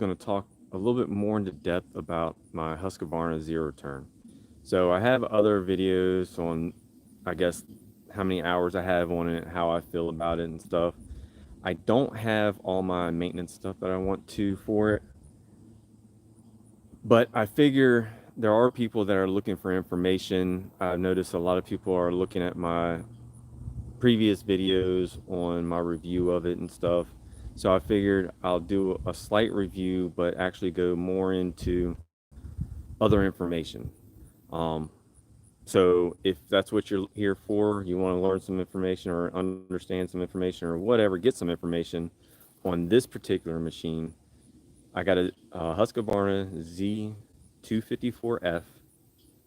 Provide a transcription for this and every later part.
going to talk a little bit more into depth about my Husqvarna zero turn. So I have other videos on, I guess, how many hours I have on it, how I feel about it and stuff. I don't have all my maintenance stuff that I want to for it, but I figure there are people that are looking for information. I've noticed a lot of people are looking at my previous videos on my review of it and stuff. So I figured I'll do a slight review, but actually go more into other information. Um, so if that's what you're here for, you want to learn some information or understand some information or whatever, get some information on this particular machine. I got a Husqvarna Z254F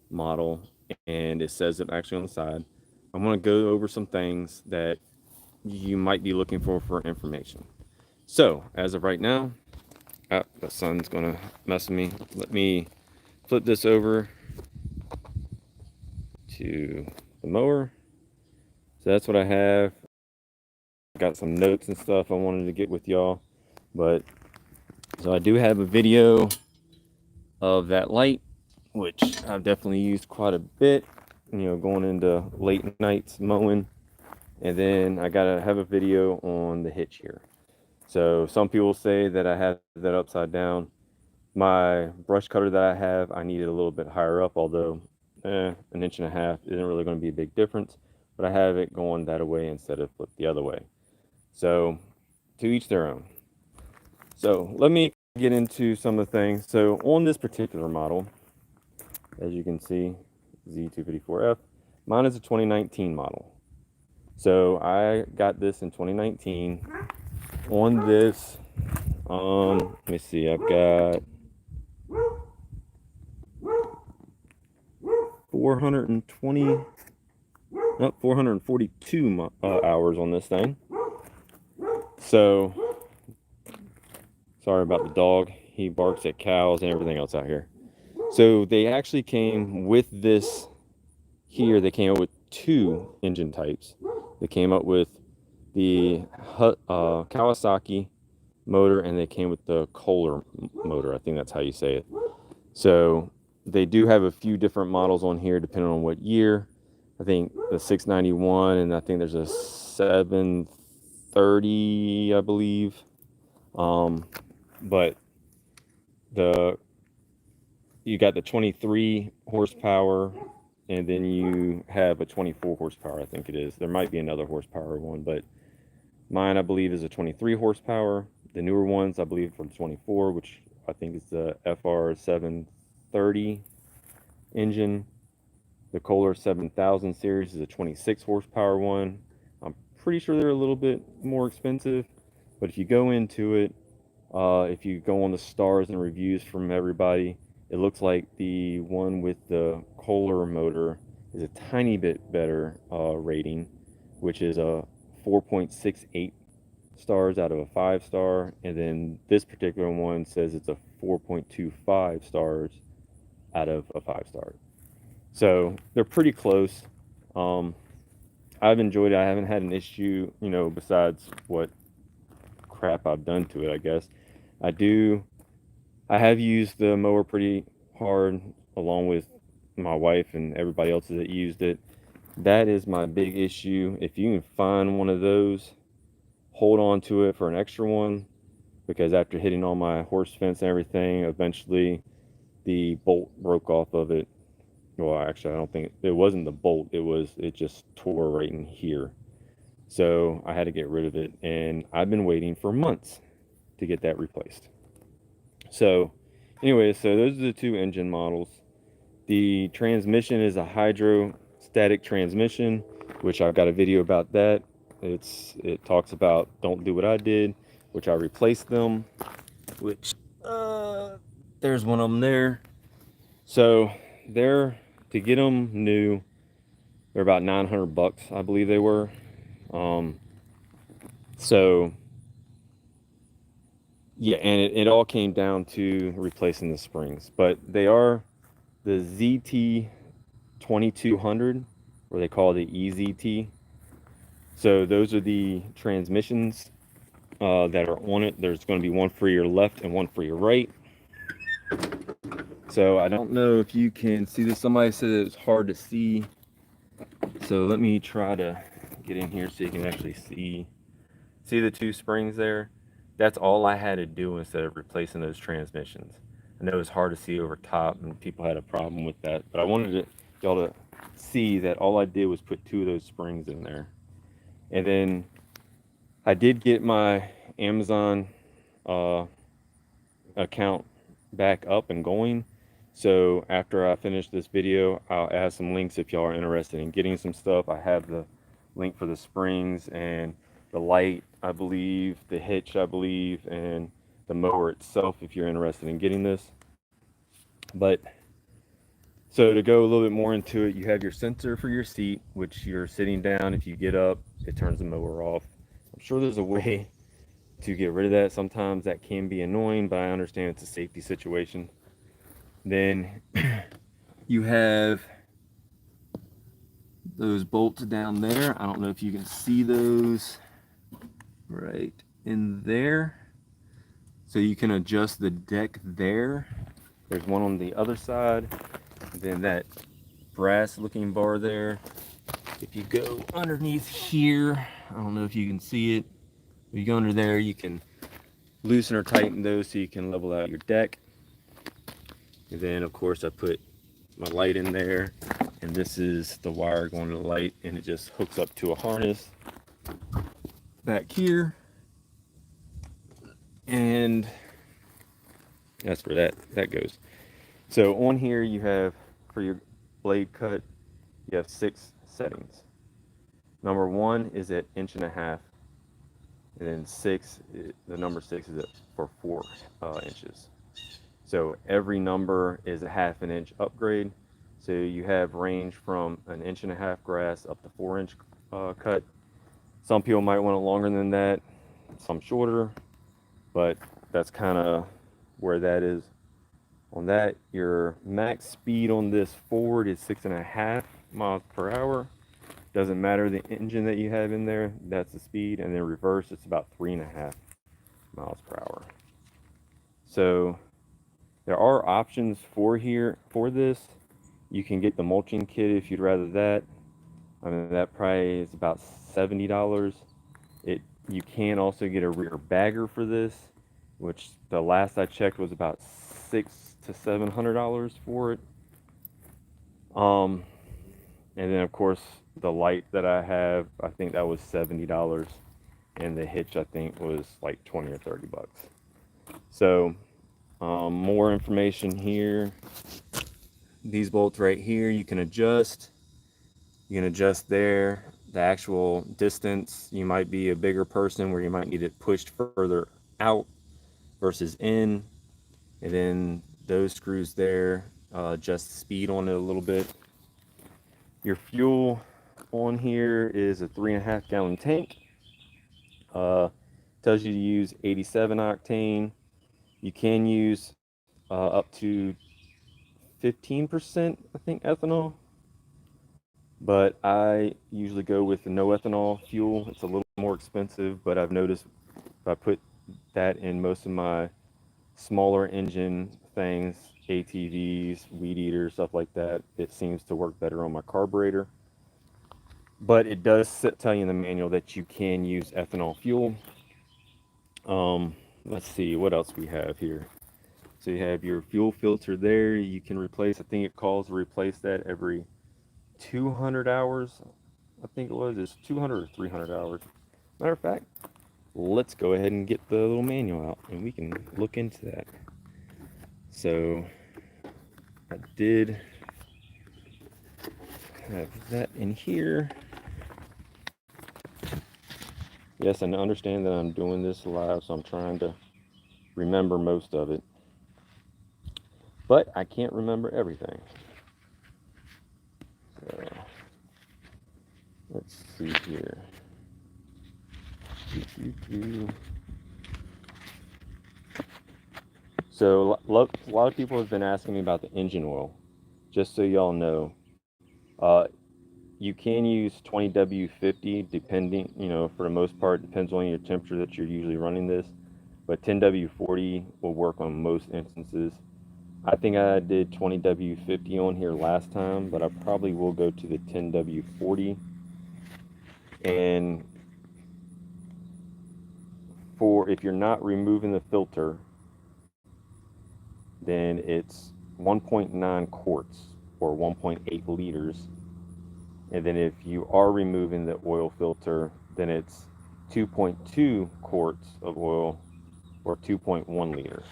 model, and it says it actually on the side. I'm going to go over some things that you might be looking for information. So, as of right now, the sun's gonna mess with me. Let me flip this over to the mower. So that's what I have. Got some notes and stuff I wanted to get with y'all. But so I do have a video of that light, which I've definitely used quite a bit, going into late nights mowing. And then I gotta have a video on the hitch here. So some people say that I have that upside down. My brush cutter that I have, I need it a little bit higher up, although an inch and a half isn't really going to be a big difference. But I have it going that way instead of flipped the other way. So to each their own. So let me get into some of the things. So on this particular model, as you can see, Z254F, mine is a 2019 model. So I got this in 2019 on this. Let me see, I've got 420, not 442 hours on this thing. So, sorry about the dog. He barks at cows and everything else out here. So they actually came with this here. They came up with two engine types. They came up with the Kawasaki motor, and they came with the Kohler motor. I think that's how you say it. So they do have a few different models on here depending on what year. I think the 691, and I think there's a 730, I believe. But the you got the 23 horsepower, and then you have a 24 horsepower, I think it is. There might be another horsepower one, but mine, I believe, is a 23 horsepower. The newer ones, I believe, are 24, which I think is the FR 730 engine. The Kohler 7000 series is a 26 horsepower one. I'm pretty sure they're a little bit more expensive, but if you go into it, if you go on the stars and reviews from everybody, it looks like the one with the Kohler motor is a tiny bit better rating, which is a 4.68 stars out of a 5-star, and then this particular one says it's a 4.25 stars out of a 5-star. So they're pretty close. Um, I've enjoyed it. I haven't had an issue, besides what crap I've done to it, I guess. I do. I have used the mower pretty hard, along with my wife and everybody else that used it. That is my big issue. If you can find one of those, hold on to it for an extra one, because after hitting all my horse fence and everything, eventually the bolt broke off of it. Well, actually, I don't think it wasn't the bolt. It just tore right in here. So I had to get rid of it, and I've been waiting for months to get that replaced. So anyway, so those are the two engine models. The transmission is a hydrostatic transmission, which I've got a video about that. It talks about don't do what I did, which I replaced them, which there's one of them there. So they're, to get them new, they're about 900 bucks, I believe they were. So yeah, and it all came down to replacing the springs, but they are the ZT 2200, or they call it the EZT. So those are the transmissions. that are on it. There's going to be one for your left and one for your right. So I don't know if you can see this. Somebody said it's hard to see. So let me try to get in here so you can actually see the two springs there. That's all I had to do instead of replacing those transmissions. I know it's hard to see over top and people had a problem with that, but I wanted y'all to see that all I did was put two of those springs in there. And then I did get my Amazon account back up and going. So after I finish this video, I'll add some links if y'all are interested in getting some stuff. I have the link for the springs and the light, I believe, the hitch, I believe, and the mower itself if you're interested in getting this. But so to go a little bit more into it, you have your sensor for your seat, which you're sitting down. If you get up, it turns the mower off. I'm sure there's a way to get rid of that. Sometimes that can be annoying, but I understand it's a safety situation. Then you have those bolts down there. I don't know if you can see those right in there. So you can adjust the deck there. There's one on the other side. And then that brass looking bar there. If you go underneath here, I don't know if you can see it. If you go under there, you can loosen or tighten those so you can level out your deck. And then of course I put my light in there, and this is the wire going to the light, and it just hooks up to a harness back here, and that's where that goes. So on here you have, for your blade cut, you have 6 settings. Number 1 is at 1.5 inches, and then the number 6 is for 4 inches. So every number is a 1/2 inch upgrade. So you have range from an 1.5 inch grass up to 4-inch cut. Some people might want it longer than that, some shorter, but that's kind of where that is. On that, your max speed on this forward is 6.5 miles per hour. Doesn't matter the engine that you have in there, that's the speed. And then reverse, it's about 3.5 miles per hour. So there are options for this. You can get the mulching kit if you'd rather that. I mean, that probably is about $70. You can also get a rear bagger for this, which the last I checked was about $600 to $700 for it. And then of course the light that I have, I think that was $70, and the hitch I think was like 20 or 30 bucks. So more information here. These bolts right here, you can adjust. You can adjust there. The actual distance, you might be a bigger person where you might need it pushed further out versus in. And then those screws there, adjust the speed on it a little bit. Your fuel on here is a 3.5 gallon tank. Tells you to use 87 octane. You can use up to 15%, I think, ethanol. But I usually go with the no ethanol fuel. It's a little more expensive, but I've noticed if I put that in most of my smaller engine things, ATVs, weed eaters, stuff like that, it seems to work better on my carburetor. But it does tell you in the manual that you can use ethanol fuel. Let's see what else we have here. So you have your fuel filter there. You can replace, I think it calls to replace that every 200 hours. I think it was, it's 200 or 300 hours. Matter of fact, let's go ahead and get the little manual out and we can look into that. So I did have that in here. Yes, I understand that I'm doing this live, so I'm trying to remember most of it. But I can't remember everything. So let's see here. So a lot of people have been asking me about the engine oil. Just so y'all know, You can use 20W50 depending, for the most part, depends on your temperature that you're usually running this. But 10W40 will work on most instances. I think I did 20W50 on here last time, but I probably will go to the 10W40. And for if you're not removing the filter, then it's 1.9 quarts or 1.8 liters. And then if you are removing the oil filter, then it's 2.2 quarts of oil or 2.1 liter.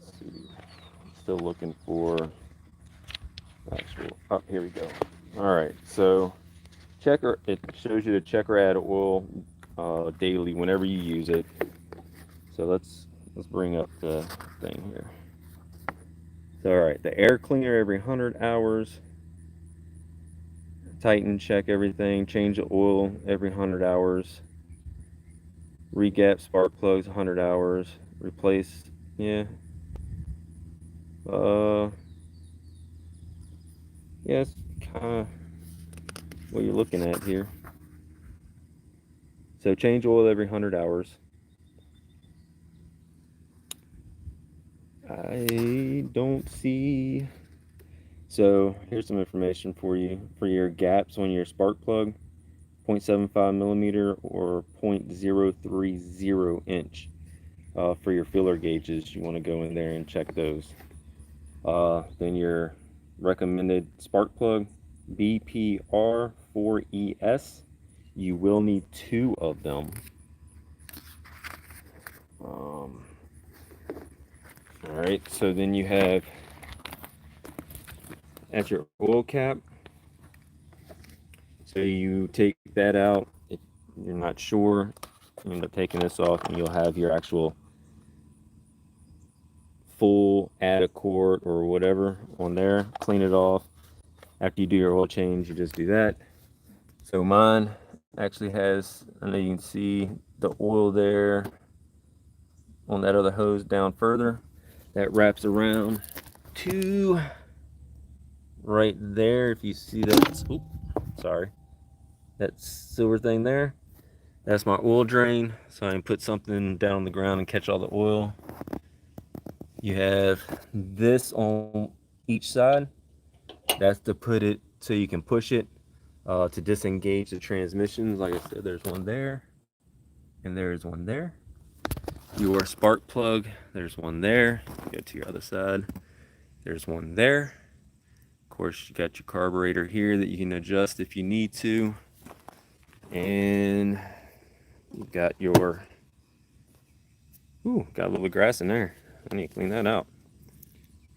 Let's see. Still looking for actual. Oh, here we go. All right. So checker. It shows you to check or add oil daily whenever you use it. So let's bring up the thing here. So all right, the air cleaner every 100 hours. Tighten, check everything. Change the oil every 100 hours. Regap spark plugs 100 hours. Replace. Yeah. Yeah, it's kind of what you're looking at here. So change oil every 100 hours. I don't see. So here's some information for you for your gaps on your spark plug. 0.75 millimeter or 0.030 inch. For your filler gauges, you want to go in there and check those. Then your recommended spark plug, BPR4ES. You will need 2 of them. All right, so then you have at your oil cap. So you take that out. If you're not sure, you end up taking this off, and you'll have your actual full add a quart or whatever on there. Clean it off. After you do your oil change, you just do that. So mine actually has, I know you can see the oil there on that other hose down further. That wraps around to right there. If you see that, oops, sorry, that silver thing there, that's my oil drain. So I can put something down on the ground and catch all the oil. You have this on each side. That's to put it so you can push it to disengage the transmissions. Like I said, there's one there and there's one there. Your spark plug, there's one there. Go to your other side. There's one there. Of course, you got your carburetor here that you can adjust if you need to. And you've got your, got a little grass in there. I need to clean that out.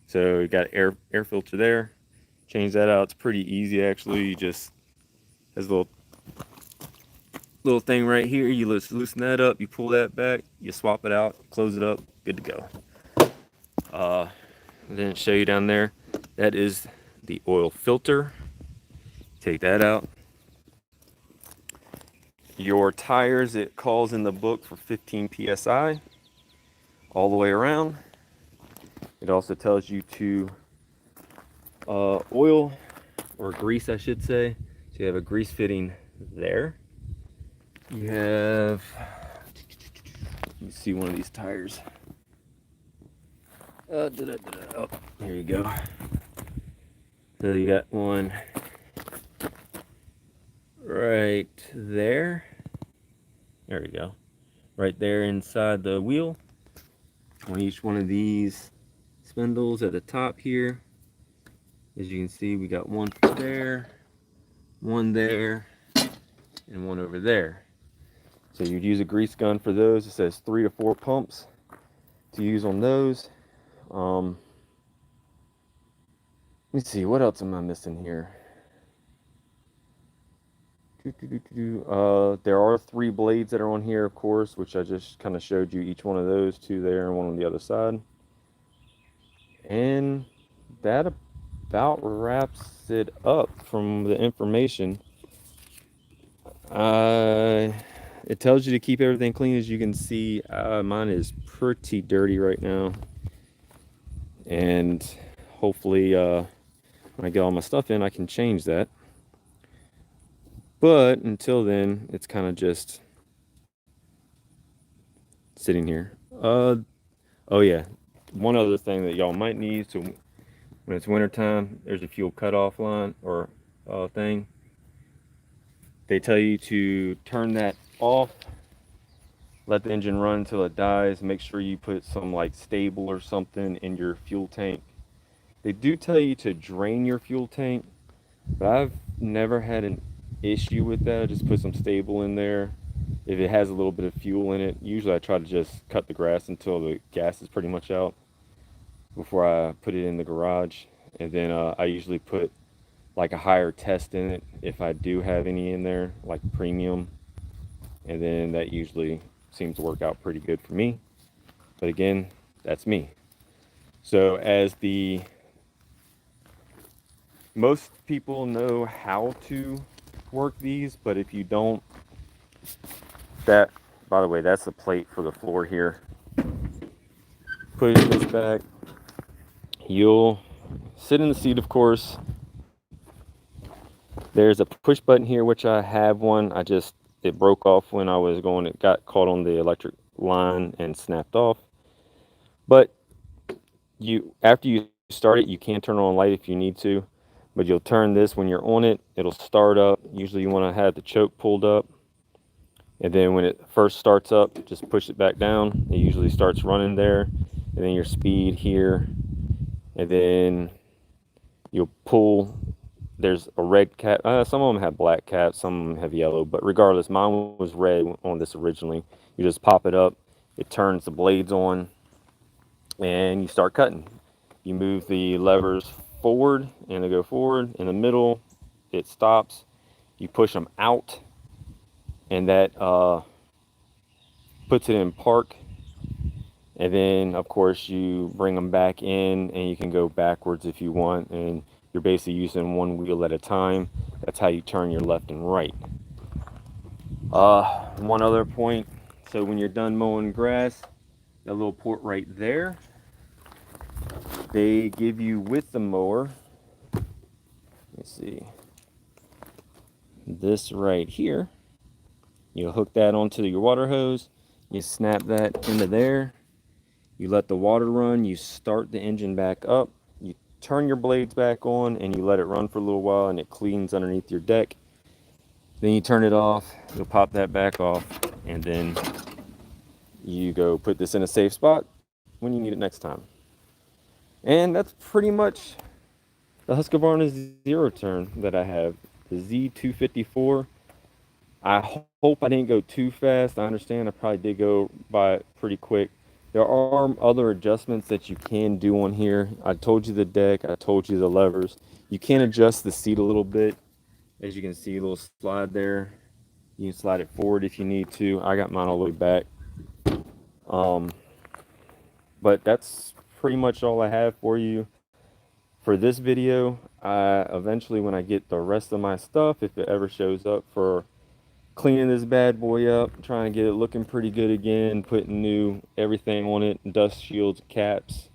So you got air filter there. Change that out. It's pretty easy actually. You just has a little thing right here. You loosen that up. You pull that back. You swap it out. Close it up. Good to go. Then show you down there. That is the oil filter. Take that out. Your tires, it calls in the book for 15 psi all the way around. It also tells you to oil or grease, I should say. So you have a grease fitting there. You have, you see one of these tires. Oh, here you go. So you got one right there. There we go. Right there inside the wheel. On each one of these spindles at the top here. As you can see, we got one there, and one over there. So you'd use a grease gun for those. It says 3 to 4 pumps to use on those. Let me see, what else am I missing here? There are 3 blades that are on here, of course, which I just kind of showed you each one of those, 2 there and one on the other side. And that about wraps it up from the information. It tells you to keep everything clean. As you can see, mine is pretty dirty right now, and hopefully when I get all my stuff in, I can change that. But until then, it's kind of just sitting here. Oh yeah, one other thing that y'all might need, so when it's wintertime, there's a fuel cutoff line or thing. They tell you to turn that off, let the engine run until it dies. Make sure you put some like stable or something in your fuel tank. They do tell you to drain your fuel tank, but I've never had an issue with that. I just put some stable in there. If it has a little bit of fuel in it, usually I try to just cut the grass until the gas is pretty much out before I put it in the garage. And then I usually put like a higher test in it if I do have any in there, like premium. And then that usually seems to work out pretty good for me. But again, that's me. So as the most people know how to work these, but if you don't, that, by the way, that's the plate for the floor here. Push this back. You'll sit in the seat, of course. There's a push button here, which I have one. It broke off when I was going, it got caught on the electric line and snapped off. But after you start it, you can turn on light if you need to, but you'll turn this when you're on it. It'll start up. Usually you want to have the choke pulled up. And then when it first starts up, just push it back down. It usually starts running there. And then your speed here. And then you'll pull. There's a red cap. Some of them have black caps, some of them have yellow. But regardless, mine was red on this originally. You just pop it up. It turns the blades on. And you start cutting. You move the levers forward and they go forward. In the middle, it stops. You push them out. And that puts it in park, and then of course you bring them back in and you can go backwards if you want, and you're basically using one wheel at a time. That's how you turn your left and right. One other point, so when you're done mowing grass, that little port right there, they give you with the mower, let's see, this right here, you hook that onto your water hose, you snap that into there. You let the water run, you start the engine back up, you turn your blades back on, and you let it run for a little while, and it cleans underneath your deck. Then you turn it off, you'll pop that back off, and then you go put this in a safe spot when you need it next time. And that's pretty much the Husqvarna zero turn that I have, the Z254. I hope I didn't go too fast. I understand I probably did go by it pretty quick. There are other adjustments that you can do on here. I told you the deck, I told you the levers. You can adjust the seat a little bit. As you can see, a little slide there. You can slide it forward if you need to. I got mine all the way back. But that's pretty much all I have for you for this video. Eventually, when I get the rest of my stuff, if it ever shows up, for cleaning this bad boy up, trying to get it looking pretty good again, putting new everything on it, dust shields, caps,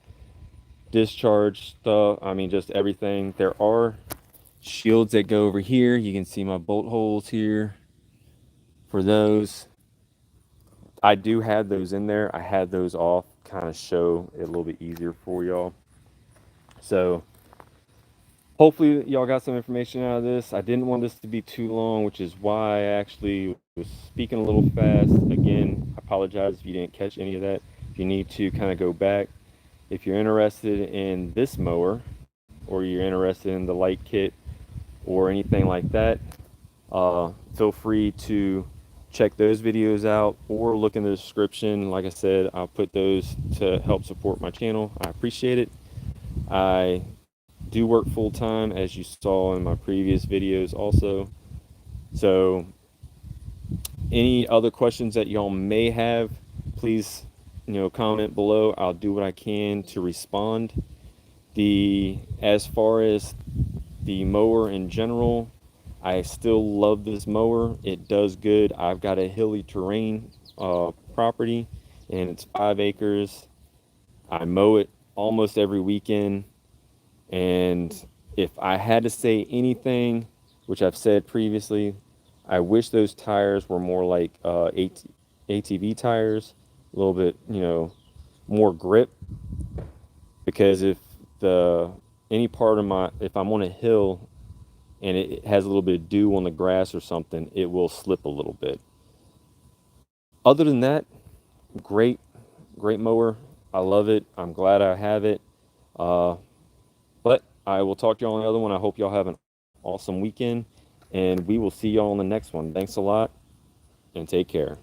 discharge stuff, I mean just everything. There are shields that go over here. You can see my bolt holes here for those. I do have those in there. I had those off, kind of show it a little bit easier for y'all. So hopefully y'all got some information out of this. I didn't want this to be too long, which is why I actually was speaking a little fast. Again, I apologize if you didn't catch any of that. If you need to kind of go back. If you're interested in this mower, or you're interested in the light kit or anything like that, feel free to check those videos out or look in the description. Like I said, I'll put those to help support my channel. I appreciate it. I do work full-time, as you saw in my previous videos also. So any other questions that y'all may have, please comment below. I'll do what I can to respond. As far as the mower in general, I still love this mower. It does good. I've got a hilly terrain property, and it's 5 acres. I mow it almost every weekend, and If I had to say anything, which I've said previously, I wish those tires were more like ATV tires, a little bit, more grip. Because if the any part of my if I'm on a hill and it has a little bit of dew on the grass or something, it will slip a little bit. Other than that, great, great mower. I love it. I'm glad I have it. Uh, but I will talk to y'all on the other one. I hope y'all have an awesome weekend, and we will see y'all on the next one. Thanks a lot, and take care.